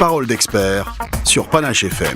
Parole d'expert sur Panache FM.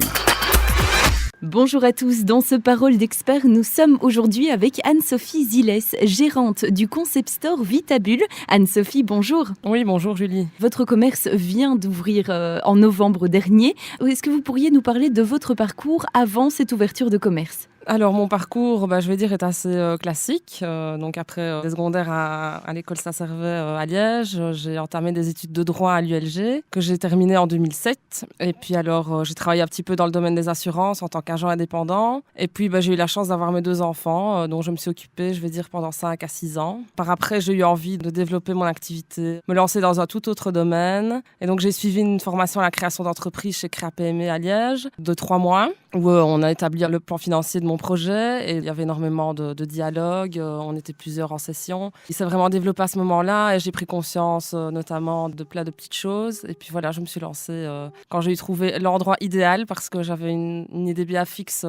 Bonjour à tous, dans ce Parole d'expert, nous sommes aujourd'hui avec Anne-Sophie Zilès, gérante du concept store Vitabule. Anne-Sophie, bonjour. Oui, bonjour Julie. Votre commerce vient d'ouvrir en novembre dernier. Est-ce que vous pourriez nous parler de votre parcours avant cette ouverture de commerce ? Alors mon parcours, je vais dire, est assez classique. Donc après des secondaires à l'école Saint-Servais à Liège, j'ai entamé des études de droit à l'ULG que j'ai terminé en 2007. Et puis alors j'ai travaillé un petit peu dans le domaine des assurances en tant qu'agent indépendant. Et puis j'ai eu la chance d'avoir mes 2 enfants dont je me suis occupée, je vais dire, pendant 5 à 6 ans. Par après, j'ai eu envie de développer mon activité, me lancer dans un tout autre domaine. Et donc j'ai suivi une formation à la création d'entreprise chez Créa PME à Liège de 3 mois où on a établi le plan financier de mon projet et il y avait énormément de dialogues, on était plusieurs en session. Il s'est vraiment développé à ce moment-là et j'ai pris conscience notamment de plein de petites choses. Et puis voilà, je me suis lancée quand j'ai trouvé l'endroit idéal parce que j'avais une idée bien fixe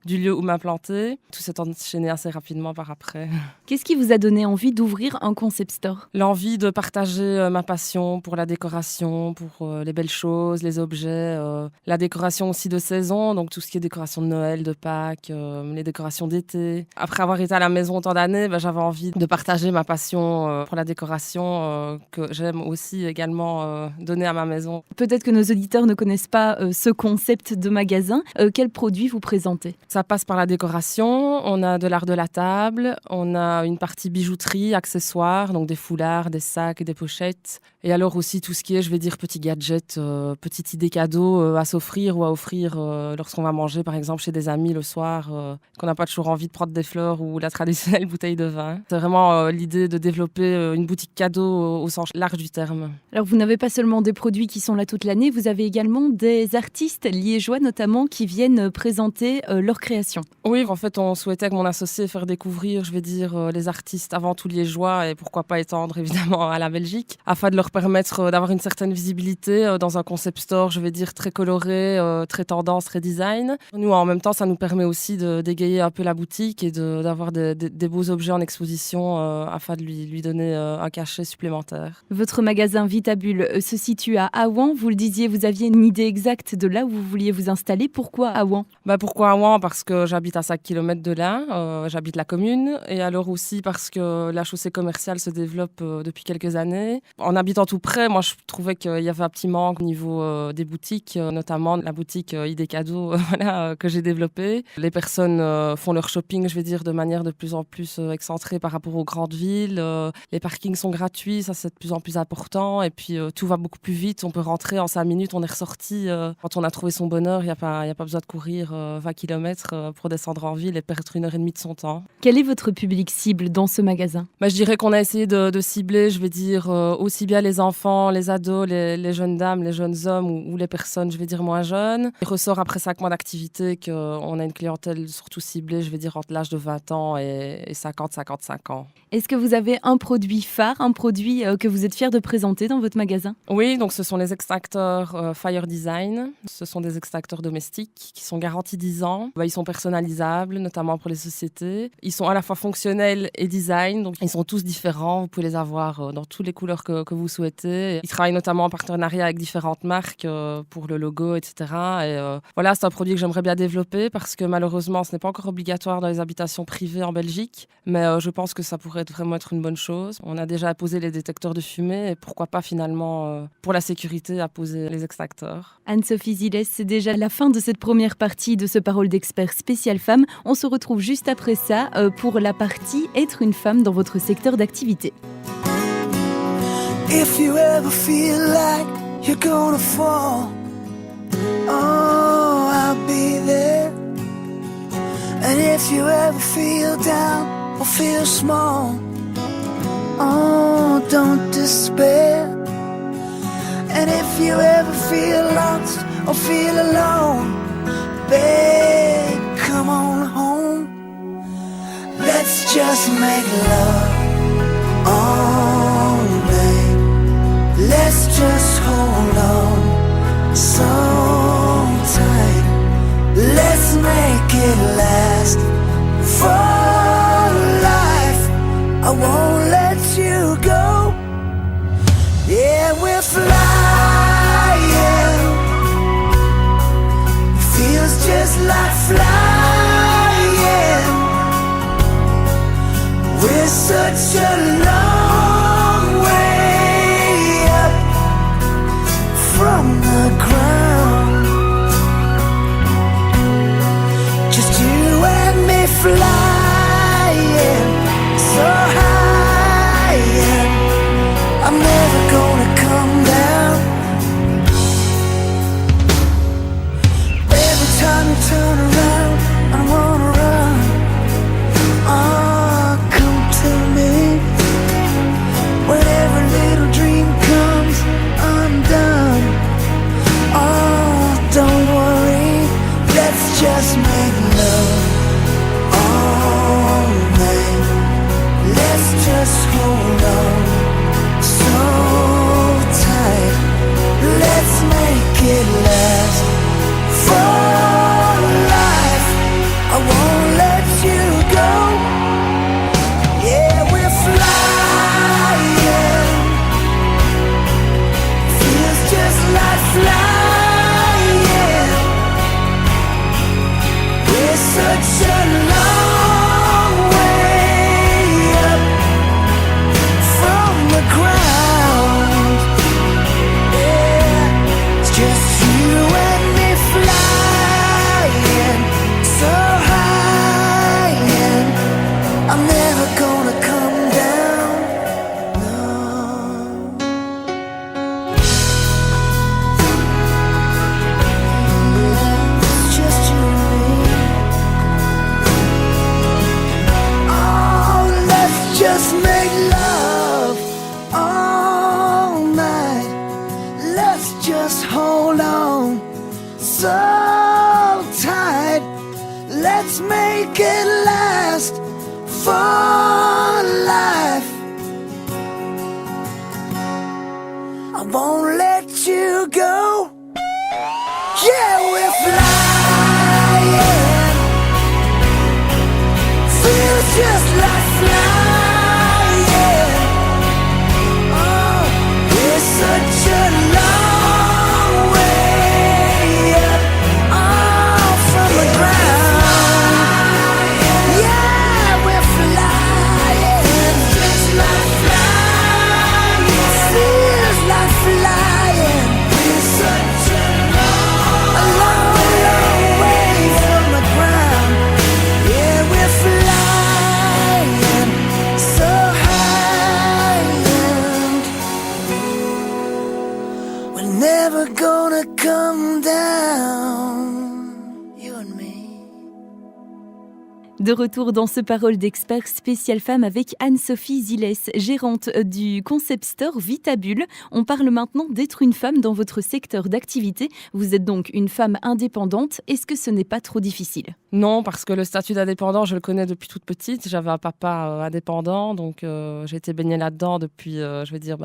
du lieu où m'implanter. Tout s'est enchaîné assez rapidement par après. Qu'est-ce qui vous a donné envie d'ouvrir un concept store ? L'envie de partager ma passion pour la décoration, pour les belles choses, les objets, la décoration aussi de saison, donc tout ce qui est décoration de Noël, de Pâques, les décorations d'été. Après avoir été à la maison tant d'années, j'avais envie de partager ma passion pour la décoration que j'aime aussi également donner à ma maison. Peut-être que nos auditeurs ne connaissent pas ce concept de magasin. Quels produits vous présentez ? Ça passe par la décoration, on a de l'art de la table, on a une partie bijouterie, accessoires, donc des foulards, des sacs et des pochettes. Et alors aussi tout ce qui est, je vais dire, petits gadgets, petites idées cadeaux à s'offrir ou à offrir lorsqu'on va manger par exemple chez des amis le soir, qu'on n'a pas toujours envie de prendre des fleurs ou la traditionnelle bouteille de vin. C'est vraiment l'idée de développer une boutique cadeau au sens large du terme. Alors vous n'avez pas seulement des produits qui sont là toute l'année, vous avez également des artistes liégeois notamment qui viennent présenter leurs créations. Oui, en fait on souhaitait avec mon associé faire découvrir, je vais dire, les artistes avant tout liégeois et pourquoi pas étendre évidemment à la Belgique, afin de leur permettre d'avoir une certaine visibilité dans un concept store, je vais dire, très coloré, très tendance, très design. Nous en même temps ça nous permet aussi d'égayer un peu la boutique et d'avoir des beaux objets en exposition afin de lui donner un cachet supplémentaire. Votre magasin Vitabule se situe à Aouan. Vous le disiez, vous aviez une idée exacte de là où vous vouliez vous installer. Pourquoi Aouan ? Pourquoi Aouan ? Parce que j'habite à 5 km de là, j'habite la commune. Et alors aussi parce que la chaussée commerciale se développe depuis quelques années. En habitant tout près, moi je trouvais qu'il y avait un petit manque au niveau des boutiques, notamment la boutique Idées Cadeaux que j'ai développée. Les personnes font leur shopping, je vais dire, de manière de plus en plus excentrée par rapport aux grandes villes. Les parkings sont gratuits, ça c'est de plus en plus important. Et puis tout va beaucoup plus vite. On peut rentrer en 5 minutes, on est ressorti. Quand on a trouvé son bonheur, il n'y a pas besoin de courir 20 km pour descendre en ville et perdre 1h30 de son temps. Quel est votre public cible dans ce magasin ? Je dirais qu'on a essayé de cibler, je vais dire, aussi bien les enfants, les ados, les jeunes dames, les jeunes hommes ou les personnes, je vais dire, moins jeunes. Il ressort après 5 mois d'activité qu'on a une clientèle surtout ciblée, je vais dire, entre l'âge de 20 ans et 50-55 ans. Est-ce que vous avez un produit phare, un produit que vous êtes fier de présenter dans votre magasin ? Oui, donc ce sont les extracteurs Fire Design. Ce sont des extracteurs domestiques qui sont garantis 10 ans. Ils sont personnalisables, notamment pour les sociétés. Ils sont à la fois fonctionnels et design, donc ils sont tous différents. Vous pouvez les avoir dans toutes les couleurs que vous souhaitez. Ils travaillent notamment en partenariat avec différentes marques pour le logo, etc. Et voilà, c'est un produit que j'aimerais bien développer parce que malheureusement, ce n'est pas encore obligatoire dans les habitations privées en Belgique. Mais je pense que ça pourrait vraiment être une bonne chose. On a déjà apposé les détecteurs de fumée et pourquoi pas finalement, pour la sécurité, apposer les extracteurs. Anne-Sophie Zilès, c'est déjà la fin de cette première partie de ce Parole d'expert spécial femme. On se retrouve juste après ça pour la partie Être une femme dans votre secteur d'activité. If you ever feel like you're gonna fall, oh, I'll be there. And if you ever feel down or feel small, oh, don't despair. And if you ever feel lost or feel alone, babe, come on home. Let's just make love, oh babe. Let's just hold on so tight. Let's make it last for life. I won't let you go. Yeah, we're flying it last for life. I won't let you go. Yeah, we're flying. Feels just like flying. We're such a long way up from the ground. Yeah, it's just you and me flying so high, and I'm never gonna come down. No, it's just you and me. Oh, let's just make love all night. Let's just hold on so tight. Let's make it last for life. I won't let you go. Yeah, we're flying. Feels just like flying. Oh, we're such a long way up, oh, from the ground. Yeah, we're flying. Just like flying. Feels like flying. We're such a long way from the ground. Yeah, we're flying so high, and we're never gonna come down, you and me. De retour dans ce Parole d'expert spécial femme avec Anne-Sophie Zilès, gérante du concept store Vitabule. On parle maintenant d'être une femme dans votre secteur d'activité. Vous êtes donc une femme indépendante. Est-ce que ce n'est pas trop difficile ? Non, parce que le statut d'indépendant, je le connais depuis toute petite. J'avais un papa indépendant, donc j'ai été baignée là-dedans depuis,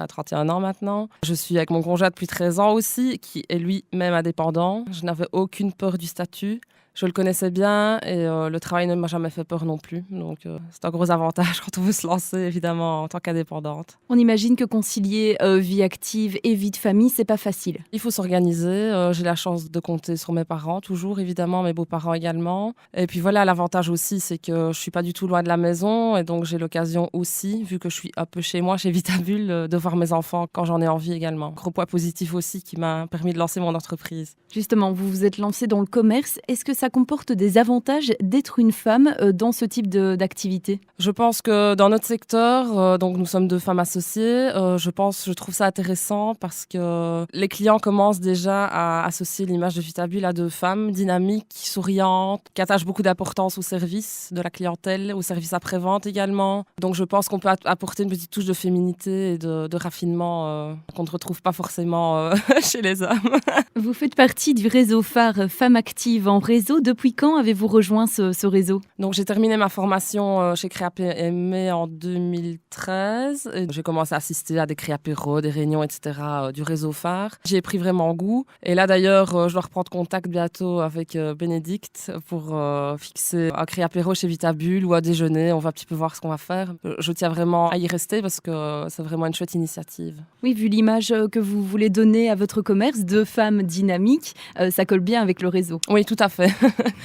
31 ans maintenant. Je suis avec mon conjoint depuis 13 ans aussi, qui est lui-même indépendant. Je n'avais aucune peur du statut. Je le connaissais bien et le travail ne m'a jamais fait peur non plus. Donc c'est un gros avantage quand on veut se lancer, évidemment, en tant qu'indépendante. On imagine que concilier vie active et vie de famille, c'est pas facile. Il faut s'organiser. J'ai la chance de compter sur mes parents, toujours évidemment, mes beaux-parents également. Et puis voilà, l'avantage aussi, c'est que je suis pas du tout loin de la maison. Et donc j'ai l'occasion aussi, vu que je suis un peu chez moi, chez Vitabule, de voir mes enfants quand j'en ai envie également. Gros point positif aussi qui m'a permis de lancer mon entreprise. Justement, vous vous êtes lancée dans le commerce. Est-ce que ça comporte des avantages d'être une femme dans ce type d'activité ? Je pense que dans notre secteur, donc nous sommes 2 femmes associées, je trouve ça intéressant parce que les clients commencent déjà à associer l'image de Vitabule à 2 femmes dynamiques, souriantes, qui attachent beaucoup d'importance au service de la clientèle, au service après-vente également. Donc je pense qu'on peut apporter une petite touche de féminité et de raffinement qu'on ne retrouve pas forcément chez les hommes. Vous faites partie du réseau phare Femmes Actives en réseau. Depuis quand avez-vous rejoint ce réseau ? Donc j'ai terminé ma formation chez Créapémé en 2013. Et j'ai commencé à assister à des créapéros, des réunions, etc. Du réseau phare. J'y ai pris vraiment goût. Et là d'ailleurs, je dois reprendre contact bientôt avec Bénédicte pour fixer un créapéro chez Vitabule ou à déjeuner. On va un petit peu voir ce qu'on va faire. Je tiens vraiment à y rester parce que c'est vraiment une chouette initiative. Oui, vu l'image que vous voulez donner à votre commerce, 2 femmes dynamiques, ça colle bien avec le réseau. Oui, tout à fait.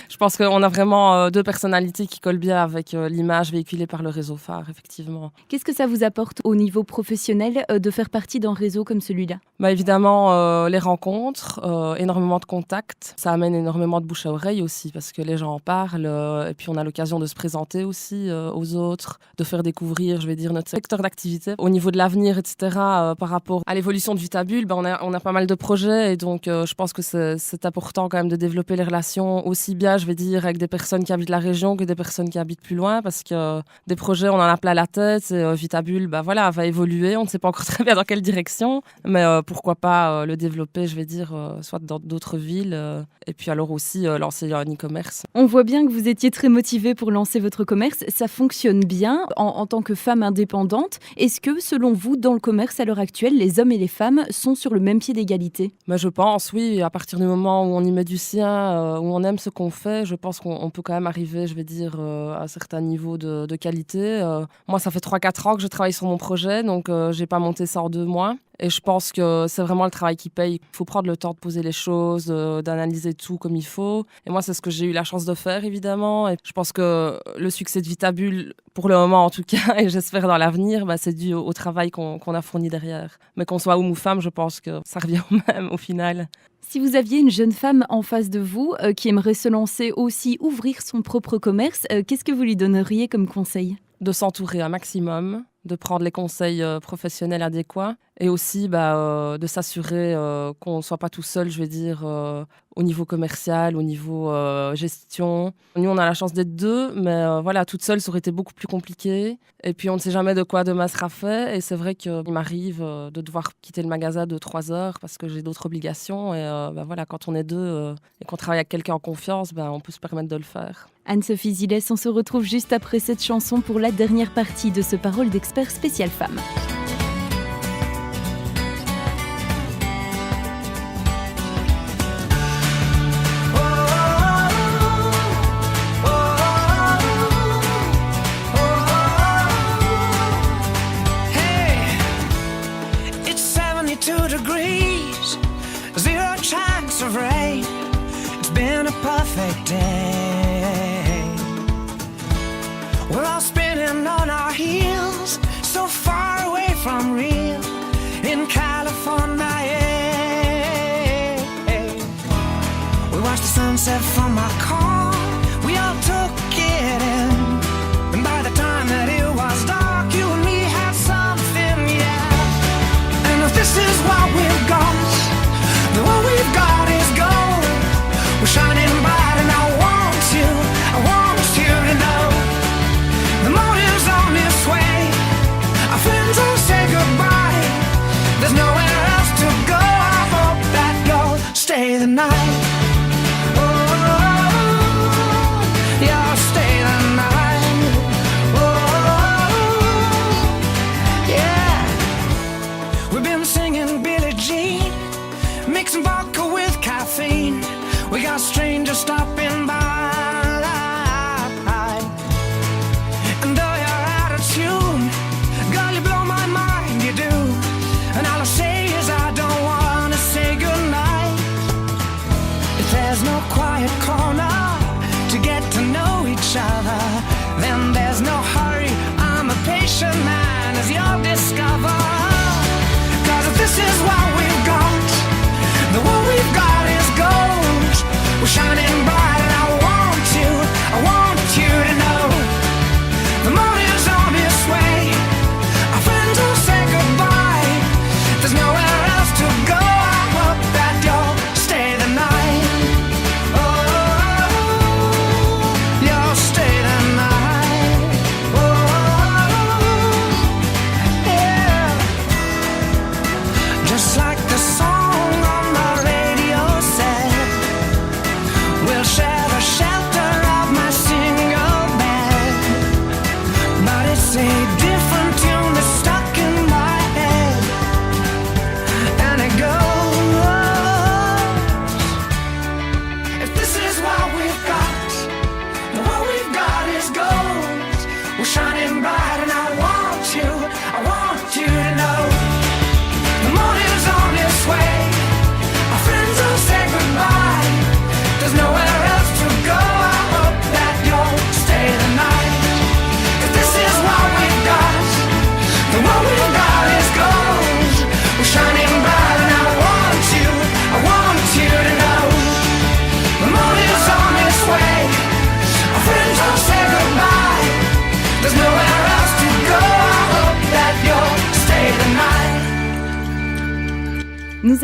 Je pense qu'on a vraiment 2 personnalités qui collent bien avec l'image véhiculée par le réseau phare, effectivement. Qu'est-ce que ça vous apporte au niveau professionnel de faire partie d'un réseau comme celui-là ? Évidemment, les rencontres, énormément de contacts. Ça amène énormément de bouche à oreille aussi parce que les gens en parlent. Et puis, on a l'occasion de se présenter aussi aux autres, de faire découvrir, notre secteur d'activité. Au niveau de l'avenir, etc., par rapport à l'évolution de Vitabule, on a pas mal de projets. Et donc, je pense que c'est important quand même de développer les relations aussi bien, je vais dire, avec des personnes qui habitent la région que des personnes qui habitent plus loin, parce que des projets, on en a plein la tête. Et Vitabulle, voilà, va évoluer. On ne sait pas encore très bien dans quelle direction, mais pourquoi pas le développer, je vais dire, soit dans d'autres villes. Et puis alors aussi lancer un e-commerce. On voit bien que vous étiez très motivée pour lancer votre commerce. Ça fonctionne bien en tant que femme indépendante. Est-ce que, selon vous, dans le commerce à l'heure actuelle, les hommes et les femmes sont sur le même pied d'égalité ? Je pense, oui. À partir du moment où on y met du sien, où on aime ce qu'on fait, je pense qu'on peut quand même arriver, je vais dire, à un certain niveau de qualité. Moi, ça fait 3-4 ans que je travaille sur mon projet, donc je n'ai pas monté ça en 2 mois. Et je pense que c'est vraiment le travail qui paye. Il faut prendre le temps de poser les choses, d'analyser tout comme il faut. Et moi, c'est ce que j'ai eu la chance de faire, évidemment. Et je pense que le succès de Vitabulle, pour le moment en tout cas, et j'espère dans l'avenir, c'est dû au travail qu'on a fourni derrière. Mais qu'on soit homme ou femme, je pense que ça revient au même au final. Si vous aviez une jeune femme en face de vous qui aimerait se lancer aussi, ouvrir son propre commerce, qu'est-ce que vous lui donneriez comme conseil ? De s'entourer un maximum, de prendre les conseils professionnels adéquats et aussi de s'assurer qu'on ne soit pas tout seul, je vais dire, au niveau commercial, au niveau gestion. Nous, on a la chance d'être 2, mais toute seule, ça aurait été beaucoup plus compliqué. Et puis, on ne sait jamais de quoi demain sera fait. Et c'est vrai qu'il m'arrive de devoir quitter le magasin de 3 heures parce que j'ai d'autres obligations. Et quand on est 2 et qu'on travaille avec quelqu'un en confiance, on peut se permettre de le faire. Anne-Sophie Zilès, on se retrouve juste après cette chanson pour la dernière partie de ce Parole d'expert spécial femme. Perfect day. We're all spinning on our heels, so far away from real in California. We watched the sunset from our car, we all took it in, and by the time that it was dark, you and me had something, yeah. And if this is what we've got, then what we've got is gold. We're shining bright and I want you to know the morning's on its way. Our friends all say goodbye. There's nowhere else to go. I hope that you'll stay the night. Oh, you'll stay the night. Oh, yeah. We've been singing Billie Jean, mixing vodka with caffeine. We got strangers stopping by. And though you're out of tune, girl, you blow my mind, you do. And all I say is I don't wanna say goodnight. If there's no quiet corner to get to know each other, then there's no hurry. I'm a patient man, as you'll discover. 'Cause if this is what we've got, then what we've got is gold. We're shining bright and I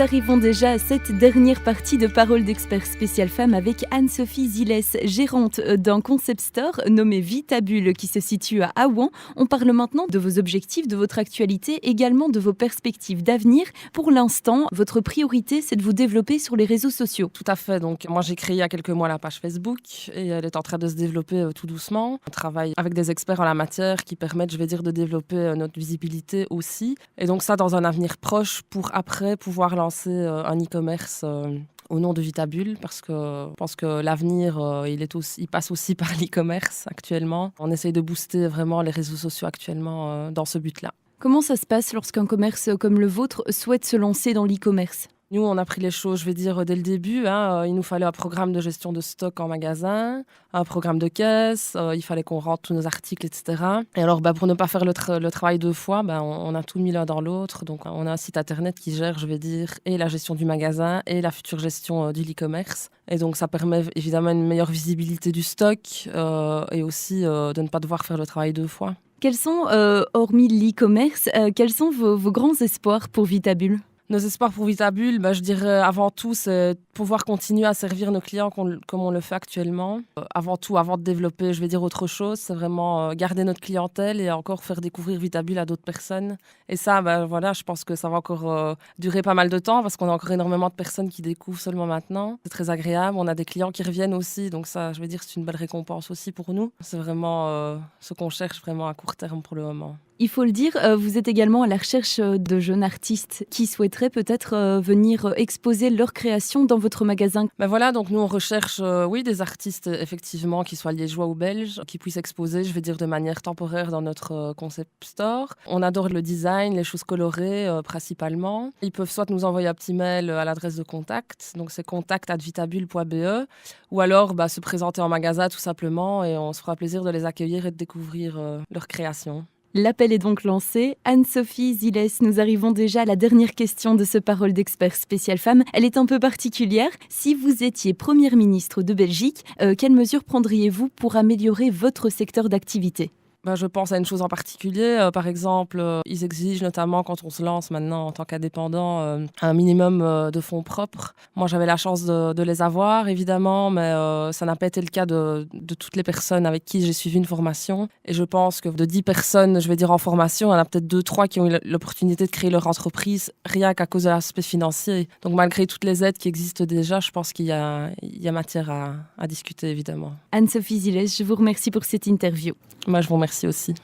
Nous arrivons déjà à cette dernière partie de Parole d'expert spécial femme avec Anne-Sophie Zilès, gérante d'un concept store nommé Vitabule qui se situe à Aouan. On parle maintenant de vos objectifs, de votre actualité, également de vos perspectives d'avenir. Pour l'instant, votre priorité, c'est de vous développer sur les réseaux sociaux. Tout à fait. Donc, moi, j'ai créé il y a quelques mois la page Facebook et elle est en train de se développer tout doucement. On travaille avec des experts en la matière qui permettent, de développer notre visibilité aussi. Et donc, ça, dans un avenir proche, pour après pouvoir lancer un e-commerce au nom de Vitabule, parce que je pense que l'avenir, il passe aussi par l'e-commerce actuellement. On essaye de booster vraiment les réseaux sociaux actuellement dans ce but-là. Comment ça se passe lorsqu'un commerce comme le vôtre souhaite se lancer dans l'e-commerce ? Nous, on a pris les choses, dès le début. Il nous fallait un programme de gestion de stock en magasin, un programme de caisse, il fallait qu'on rentre tous nos articles, etc. Et alors, pour ne pas faire le travail deux fois, on a tout mis l'un dans l'autre. Donc, on a un site internet qui gère, et la gestion du magasin et la future gestion du e-commerce. Et donc, ça permet évidemment une meilleure visibilité du stock et aussi de ne pas devoir faire le travail deux fois. Quels sont, hormis l'e-commerce, quels sont vos grands espoirs pour Vitabule ? Nos espoirs pour Vitabule, je dirais avant tout, c'est pouvoir continuer à servir nos clients comme on le fait actuellement. Avant tout, avant de développer, autre chose, c'est vraiment garder notre clientèle et encore faire découvrir Vitabule à d'autres personnes. Et ça, je pense que ça va encore durer pas mal de temps parce qu'on a encore énormément de personnes qui découvrent seulement maintenant. C'est très agréable. On a des clients qui reviennent aussi, donc ça, c'est une belle récompense aussi pour nous. C'est vraiment ce qu'on cherche vraiment à court terme pour le moment. Il faut le dire, vous êtes également à la recherche de jeunes artistes qui souhaiteraient peut-être venir exposer leur création dans votre magasin. Donc nous on recherche des artistes effectivement qui soient liégeois ou belges, qui puissent exposer, de manière temporaire dans notre concept store. On adore le design, les choses colorées principalement. Ils peuvent soit nous envoyer un petit mail à l'adresse de contact, donc c'est contact@vitabule.be, ou alors se présenter en magasin tout simplement et on se fera plaisir de les accueillir et de découvrir leur création. L'appel est donc lancé. Anne-Sophie Zilès, nous arrivons déjà à la dernière question de ce Parole d'expert spécial femme. Elle est un peu particulière. Si vous étiez première ministre de Belgique, quelles mesures prendriez-vous pour améliorer votre secteur d'activité ? Je pense à une chose en particulier. Par exemple, ils exigent notamment quand on se lance maintenant en tant qu'indépendant un minimum de fonds propres. Moi, j'avais la chance de les avoir, évidemment, mais ça n'a pas été le cas de toutes les personnes avec qui j'ai suivi une formation. Et je pense que de 10 personnes, en formation, il y en a peut-être 2-3 qui ont eu l'opportunité de créer leur entreprise rien qu'à cause de l'aspect financier. Donc, malgré toutes les aides qui existent déjà, je pense qu'il y a matière à discuter, évidemment. Anne-Sophie Zilès, je vous remercie pour cette interview. Moi, je vous remercie aussi.